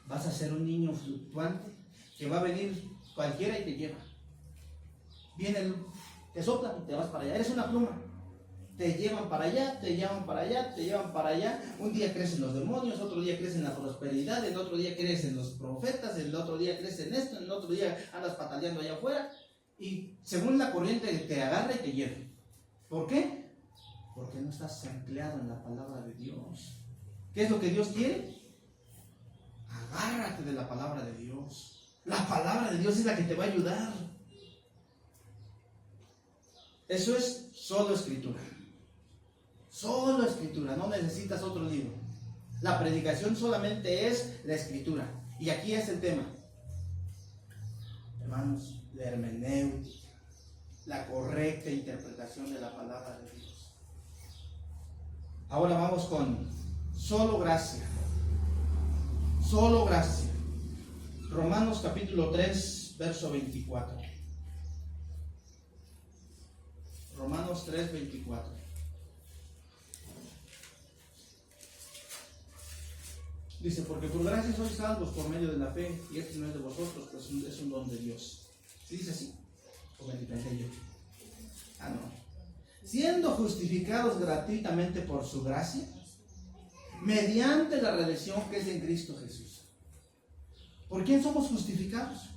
vas a ser un niño fluctuante que va a venir cualquiera y te lleva. Viene, te sopla y te vas para allá. Eres una pluma. Te llevan para allá, te llevan para allá, te llevan para allá. Un día crecen los demonios, otro día crecen la prosperidad, el otro día crecen los profetas, el otro día crecen esto, el otro día andas pataleando allá afuera. Y según la corriente te agarra y te lleva. ¿Por qué? Porque no estás empleado en la palabra de Dios. ¿Qué es lo que Dios quiere? Agárrate de la palabra de Dios. La palabra de Dios es la que te va a ayudar. Eso es solo escritura. Solo escritura, no necesitas otro libro. La predicación solamente es la escritura. Y aquí es el tema. Hermanos, la hermenéutica, la correcta interpretación de la palabra de Dios. Ahora vamos con solo gracia. Solo gracia. Romanos capítulo 3, verso 24. Romanos 3, 24. Dice, porque por gracia sois salvos por medio de la fe, y esto no es de vosotros, pues es un don de Dios. ¿Sí dice así? ¿O me inventé yo? Ah, no. Siendo justificados gratuitamente por su gracia, mediante la redención que es en Cristo Jesús. ¿Por quién somos justificados?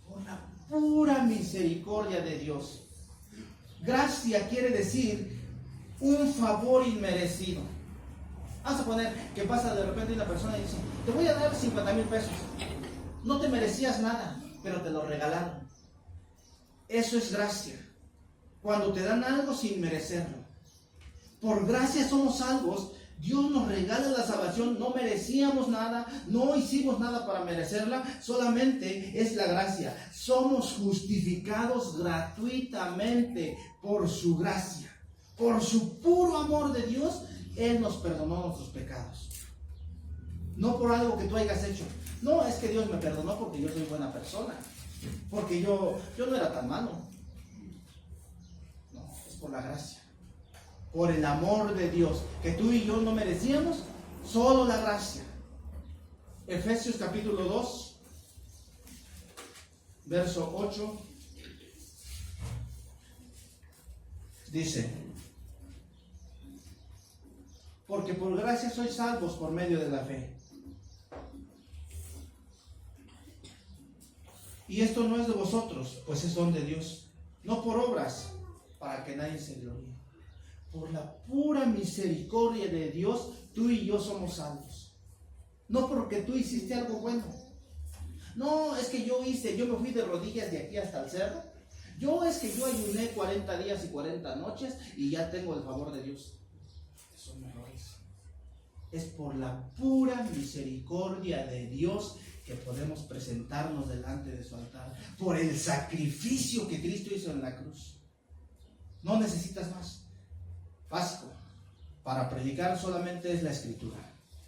Por la pura misericordia de Dios. Gracia quiere decir un favor inmerecido. Vamos a poner que pasa de repente una persona y dice: te voy a dar 50,000 pesos. No te merecías nada, pero te lo regalaron. Eso es gracia. Cuando te dan algo sin merecerlo. Por gracia somos salvos. Dios nos regala la salvación. No merecíamos nada, no hicimos nada para merecerla, solamente es la gracia. Somos justificados gratuitamente por su gracia. Por su puro amor de Dios, Él nos perdonó nuestros pecados. No por algo que tú hayas hecho. No, es que Dios me perdonó porque yo soy buena persona, porque yo no era tan malo. No, es por la gracia, por el amor de Dios, que tú y yo no merecíamos, solo la gracia. Efesios capítulo 2, verso 8, dice: porque por gracia sois salvos por medio de la fe. Y esto no es de vosotros, pues es don de Dios, no por obras, para que nadie se gloríe. Por la pura misericordia de Dios, tú y yo somos salvos. No porque tú hiciste algo bueno. No, es que yo me fui de rodillas de aquí hasta el cerro. Es que yo ayuné 40 días y 40 noches y ya tengo el favor de Dios. Son errores. Es por la pura misericordia de Dios que podemos presentarnos delante de su altar, por el sacrificio que Cristo hizo en la cruz. No necesitas más. Básico, para predicar solamente es la Escritura.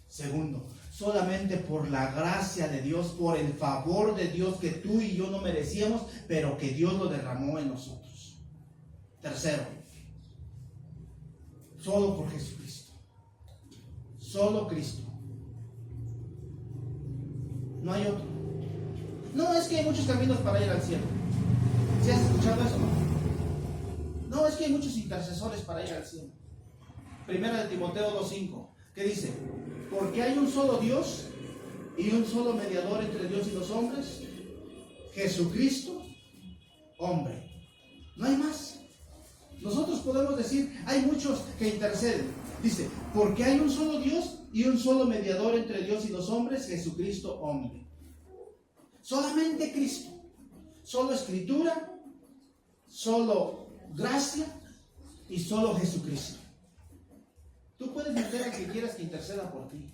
Segundo, solamente por la gracia de Dios, por el favor de Dios que tú y yo no merecíamos, pero que Dios lo derramó en nosotros. Tercero, solo por Jesucristo. Solo Cristo. No hay otro. No, es que hay muchos caminos para ir al cielo. ¿Sí has escuchado eso, no? No, es que hay muchos intercesores para ir al cielo. Primera de Timoteo 2:5, ¿qué dice? Porque hay un solo Dios y un solo mediador entre Dios y los hombres, Jesucristo, hombre. No hay más. Nosotros podemos decir, hay muchos que interceden. Dice, porque hay un solo Dios y un solo mediador entre Dios y los hombres, Jesucristo, hombre. Solamente Cristo. Solo Escritura, solo gracia y solo Jesucristo. Tú puedes meter a que quieras que interceda por ti.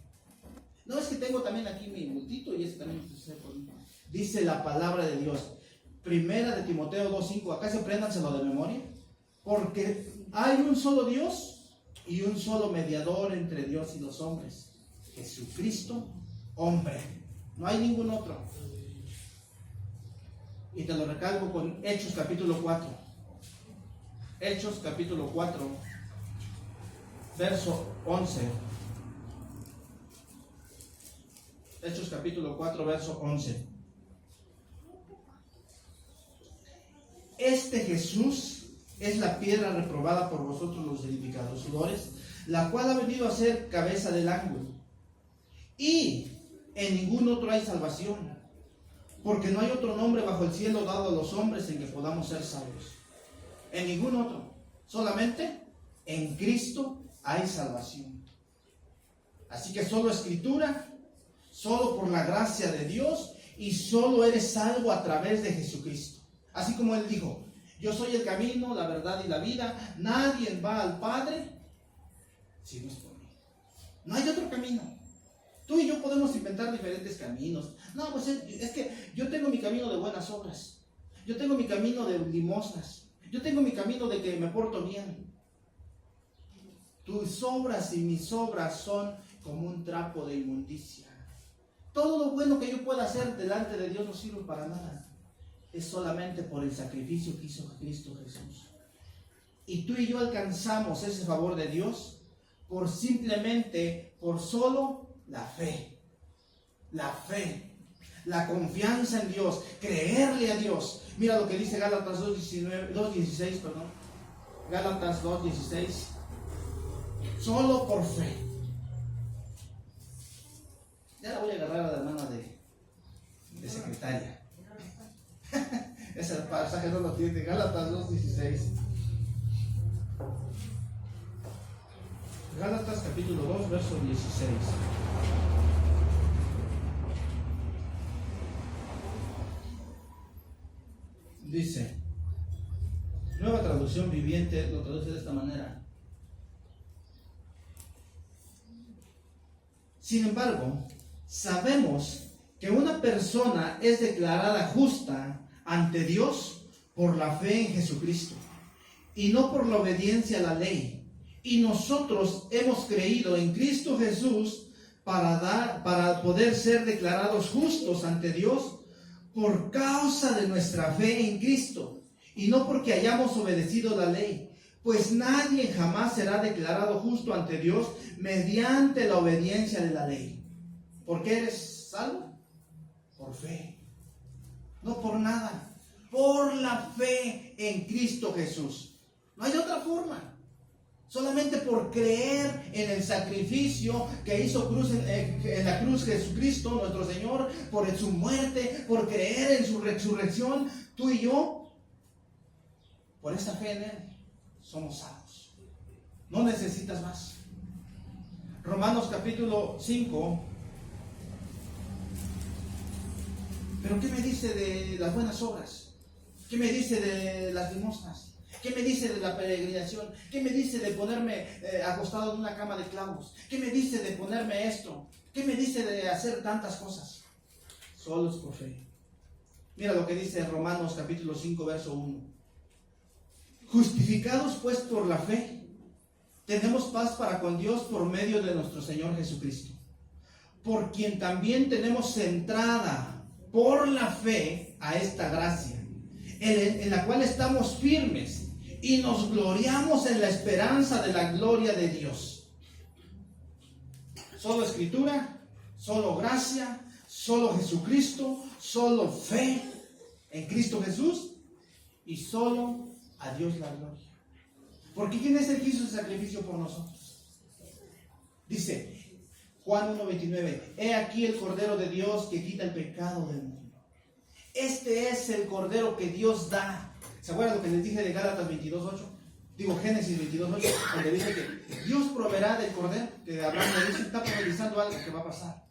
No, es que tengo también aquí mi multito y ese también intercede por mí. Dice la palabra de Dios. Primera de Timoteo 2:5. Acá se apréndanselo de memoria. Porque hay un solo Dios y un solo mediador entre Dios y los hombres, Jesucristo, hombre. No hay ningún otro. Y te lo recalco con Hechos capítulo 4. Hechos capítulo 4, verso 11. Hechos capítulo 4, verso 11. Este Jesús es la piedra reprobada por vosotros los edificadores, la cual ha venido a ser cabeza del ángulo. Y en ningún otro hay salvación, porque no hay otro nombre bajo el cielo dado a los hombres en que podamos ser salvos. En ningún otro, solamente en Cristo hay salvación. Así que solo Escritura, solo por la gracia de Dios, y solo eres salvo a través de Jesucristo. Así como Él dijo: yo soy el camino, la verdad y la vida. Nadie va al Padre si no es por mí. No hay otro camino. Tú y yo podemos inventar diferentes caminos. No, pues es que yo tengo mi camino de buenas obras. Yo tengo mi camino de limosnas. Yo tengo mi camino de que me porto bien. Tus obras y mis obras son como un trapo de inmundicia. Todo lo bueno que yo pueda hacer delante de Dios no sirve para nada. Es solamente por el sacrificio que hizo Cristo Jesús. Y tú y yo alcanzamos ese favor de Dios por solo la fe. La fe, la confianza en Dios, creerle a Dios. Mira lo que dice Gálatas 2:16, Gálatas 2:16. Solo por fe. 7, Gálatas 2:16. Gálatas capítulo 2, verso 16. Dice, Nueva Traducción Viviente lo traduce de esta manera. Sin embargo, sabemos que una persona es declarada justa ante Dios por la fe en Jesucristo y no por la obediencia a la ley. Y nosotros hemos creído en Cristo Jesús para poder ser declarados justos ante Dios por causa de nuestra fe en Cristo y no porque hayamos obedecido la ley, pues nadie jamás será declarado justo ante Dios mediante la obediencia de la ley. ¿Por qué eres salvo? Por fe, no por nada, por la fe en Cristo Jesús. No hay otra forma. Solamente por creer en el sacrificio que hizo en la cruz Jesucristo, nuestro Señor, por su muerte, por creer en su resurrección, tú y yo, por esta fe en Él, somos salvos. No necesitas más. Romanos capítulo 5. ¿Pero qué me dice de las buenas obras? ¿Qué me dice de las limosnas? ¿Qué me dice de la peregrinación? ¿Qué me dice de ponerme acostado en una cama de clavos? ¿Qué me dice de ponerme esto? ¿Qué me dice de hacer tantas cosas? Solo es por fe. Mira lo que dice Romanos capítulo 5, verso 1. Justificados pues por la fe, tenemos paz para con Dios por medio de nuestro Señor Jesucristo, por quien también tenemos entrada por la fe a esta gracia, en la cual estamos firmes y nos gloriamos en la esperanza de la gloria de Dios. Solo escritura, solo gracia, solo Jesucristo, solo fe en Cristo Jesús y solo a Dios la gloria. Porque ¿quién es el que hizo el sacrificio por nosotros? Dice Juan 1:29, he aquí el Cordero de Dios que quita el pecado del mundo. Este es el Cordero que Dios da. ¿Se acuerdan lo que les dije de Gálatas 22:8? Digo Génesis 22:8, donde dice que Dios proveerá del Cordero, que Abraham le dice, está profetizando algo que va a pasar.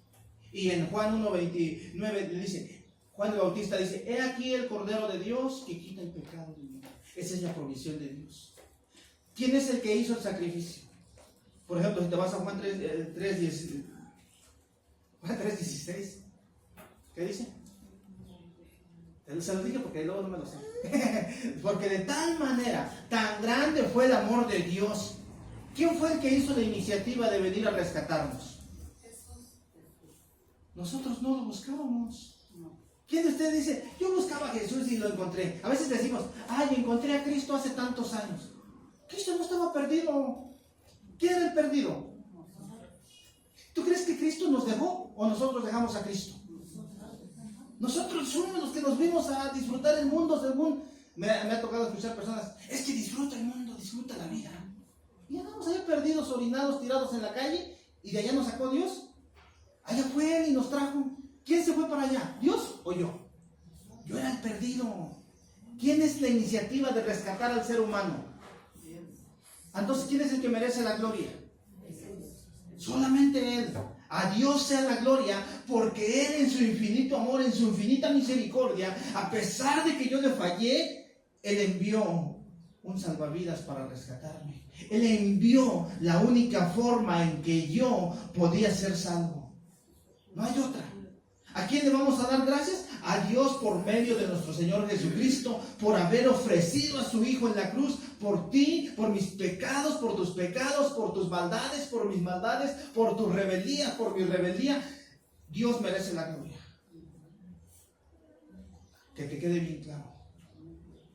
Y en Juan 1:29 le dice, Juan el Bautista dice, he aquí el Cordero de Dios que quita el pecado del mundo. Esa es la provisión de Dios. ¿Quién es el que hizo el sacrificio? Por ejemplo, si te vas a Juan 3:16, ¿qué dice? Se los dije porque luego no me lo sé. Porque de tal manera, tan grande fue el amor de Dios. ¿Quién fue el que hizo la iniciativa de venir a rescatarnos? Nosotros no lo buscábamos. ¿Quién de ustedes dice, yo buscaba a Jesús y lo encontré? A veces decimos, ay, encontré a Cristo hace tantos años. Cristo no estaba perdido. ¿Quién era el perdido? ¿Tú crees que Cristo nos dejó o nosotros dejamos a Cristo? Nosotros somos los que nos vimos a disfrutar el mundo según... Me ha tocado escuchar personas, es que disfruta el mundo, disfruta la vida. Y andamos ahí perdidos, orinados, tirados en la calle, y de allá nos sacó Dios. Allá fue Él y nos trajo. ¿Quién se fue para allá? ¿Dios o yo? Yo era el perdido. ¿Quién es la iniciativa de rescatar al ser humano? Entonces, ¿quién es el que merece la gloria? Solamente Él. A Dios sea la gloria, porque Él en su infinito amor, en su infinita misericordia, a pesar de que yo le fallé, Él envió un salvavidas para rescatarme. Él envió la única forma en que yo podía ser salvo. No hay otra. ¿A quién le vamos a dar gracias? A Dios por medio de nuestro Señor Jesucristo, por haber ofrecido a su Hijo en la cruz, por ti, por mis pecados, por tus pecados, por tus maldades, por mis maldades, por tu rebeldía, por mi rebeldía. Dios merece la gloria. Que te quede bien claro.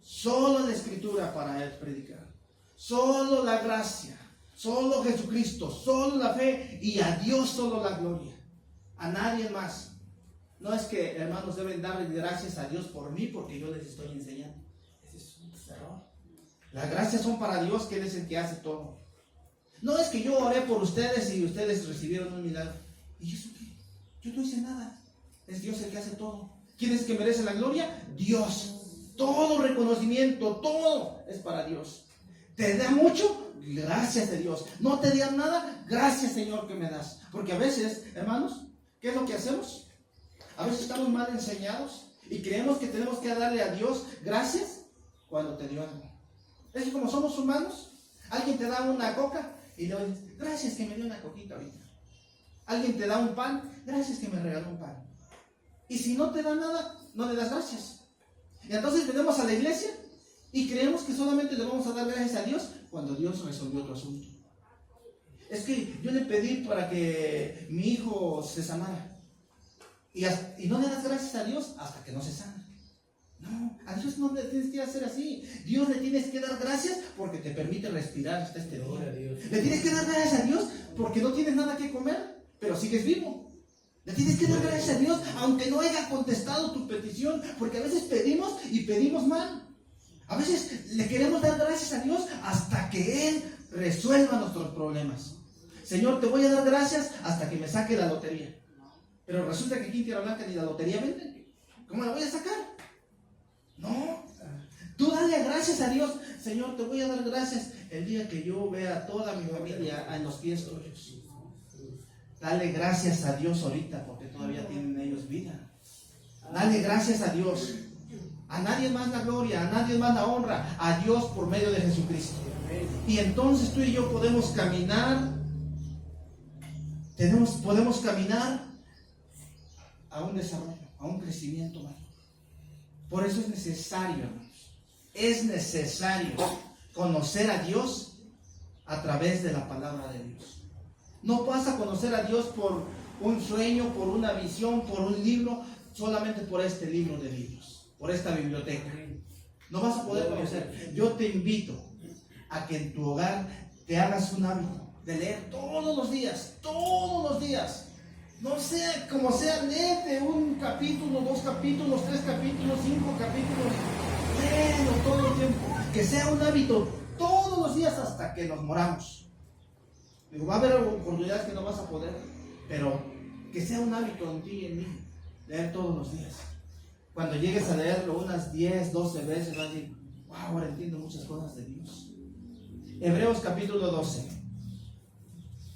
Solo la Escritura para Él predicar. Solo la gracia. Solo Jesucristo. Solo la fe. Y a Dios solo la gloria. A nadie más. No es que hermanos deben darle gracias a Dios por mí porque yo les estoy enseñando. Ese es un error. Las gracias son para Dios, que Él es el que hace todo. No es que yo oré por ustedes y ustedes recibieron un milagro. ¿Y eso qué? Yo no hice nada. Es Dios el que hace todo. ¿Quién es el que merece la gloria? Dios. Todo reconocimiento, todo es para Dios. ¿Te da mucho? Gracias a Dios. ¿No te da nada? Gracias, Señor, que me das. Porque a veces, hermanos, ¿qué es lo que hacemos? A veces estamos mal enseñados y creemos que tenemos que darle a Dios gracias cuando te dio algo. Es que como somos humanos, alguien te da una coca y le dices, gracias que me dio una coquita ahorita. Alguien te da un pan, gracias que me regaló un pan. Y si no te da nada, no le das gracias. Y entonces venimos a la iglesia y creemos que solamente le vamos a dar gracias a Dios cuando Dios resolvió otro asunto. Es que yo le pedí para que mi hijo se sanara. Y no le das gracias a Dios hasta que no se sana. No, a Dios no le tienes que hacer así. Dios le tienes que dar gracias porque te permite respirar hasta este día. Le tienes que dar gracias a Dios porque no tienes nada que comer, pero sigues vivo. Le tienes que dar gracias a Dios aunque no haya contestado tu petición, porque a veces pedimos y pedimos mal. A veces le queremos dar gracias a Dios hasta que Él resuelva nuestros problemas. Señor, te voy a dar gracias hasta que me saque la lotería. Pero resulta que aquí en Tierra Blanca ni la lotería venden. ¿Cómo la voy a sacar? No. Tú dale gracias a Dios. Señor, te voy a dar gracias el día que yo vea a toda mi familia en los pies tuyos. Dale gracias a Dios ahorita porque todavía tienen ellos vida. Dale gracias a Dios. A nadie más la gloria, a nadie más la honra, a Dios por medio de Jesucristo. Y entonces tú y yo podemos caminar, podemos caminar a un desarrollo, a un crecimiento mayor. Por eso es necesario, hermanos, es necesario conocer a Dios a través de la palabra de Dios. No vas a conocer a Dios por un sueño, por una visión, por un libro, solamente por este libro de libros, por esta biblioteca. No vas a poder conocer. Yo te invito a que en tu hogar te hagas un hábito de leer todos los días, todos los días. No sé, como sea, léete un capítulo, 2 capítulos, 3 capítulos, 5 capítulos. Léelo todo el tiempo. Que sea un hábito todos los días hasta que nos moramos. Digo, va a haber oportunidades que no vas a poder, pero que sea un hábito en ti y en mí, leer todos los días. Cuando llegues a leerlo unas 10, 12 veces, vas a decir, wow, ahora entiendo muchas cosas de Dios. Hebreos capítulo 12.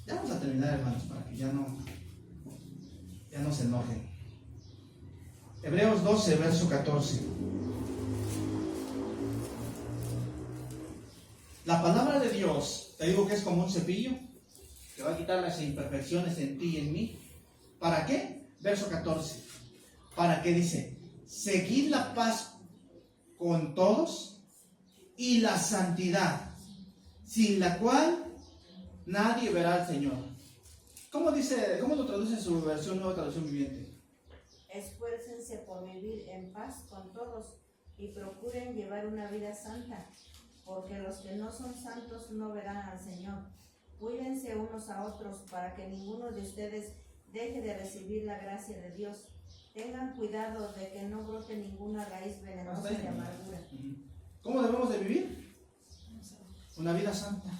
Ya vamos a terminar, hermanos, para que ya no se enojen. Hebreos 12, verso 14. La palabra de Dios, te digo que es como un cepillo que va a quitar las imperfecciones en ti y en mí. ¿Para qué? Verso 14. ¿Para qué dice? Seguid la paz con todos y la santidad, sin la cual nadie verá al Señor. ¿Cómo lo traduce en su versión Nueva Traducción Viviente? Esfuércense por vivir en paz con todos y procuren llevar una vida santa, porque los que no son santos no verán al Señor. Cuídense unos a otros para que ninguno de ustedes deje de recibir la gracia de Dios. Tengan cuidado de que no brote ninguna raíz venenosa de amargura. ¿Cómo debemos de vivir? Una vida santa.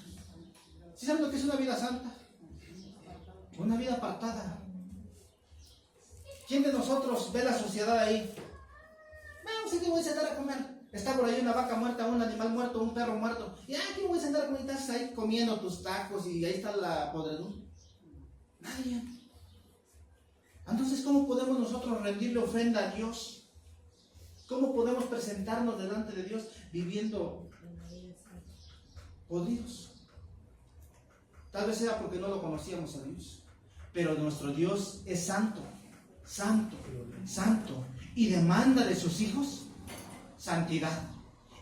¿Sí saben lo que es una vida santa? Una vida apartada. ¿Quién de nosotros ve la sociedad ahí? Bueno, sí que voy a sentar a comer. Está por ahí una vaca muerta, un animal muerto, un perro muerto. Y aquí me voy a sentar a comer y estás ahí comiendo tus tacos y ahí está la podredumbre. Nadie. Entonces, ¿cómo podemos nosotros rendirle ofrenda a Dios? ¿Cómo podemos presentarnos delante de Dios viviendo podridos? Tal vez sea porque no lo conocíamos a Dios. Pero nuestro Dios es santo, santo, santo. Y demanda de sus hijos santidad.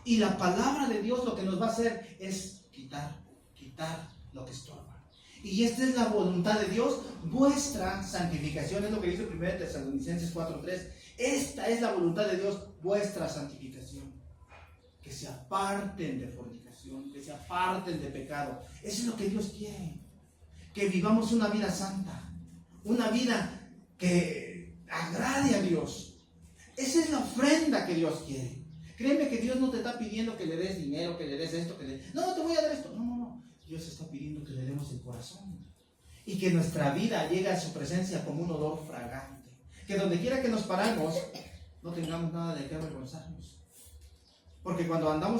Y la palabra de Dios lo que nos va a hacer es quitar lo que estorba. Y esta es la voluntad de Dios, vuestra santificación. Es lo que dice 1 Tesalonicenses 4:3. Esta es la voluntad de Dios, vuestra santificación. Que se aparten de fornicación, que se aparten de pecado. Eso es lo que Dios quiere. Que vivamos una vida santa, una vida que agrade a Dios. Esa es la ofrenda que Dios quiere. Créeme que Dios no te está pidiendo que le des dinero, que le des esto, no, te voy a dar esto. No. Dios está pidiendo que le demos el corazón. Y que nuestra vida llegue a su presencia como un olor fragante. Que donde quiera que nos paramos, no tengamos nada de qué avergonzarnos. Porque cuando andamos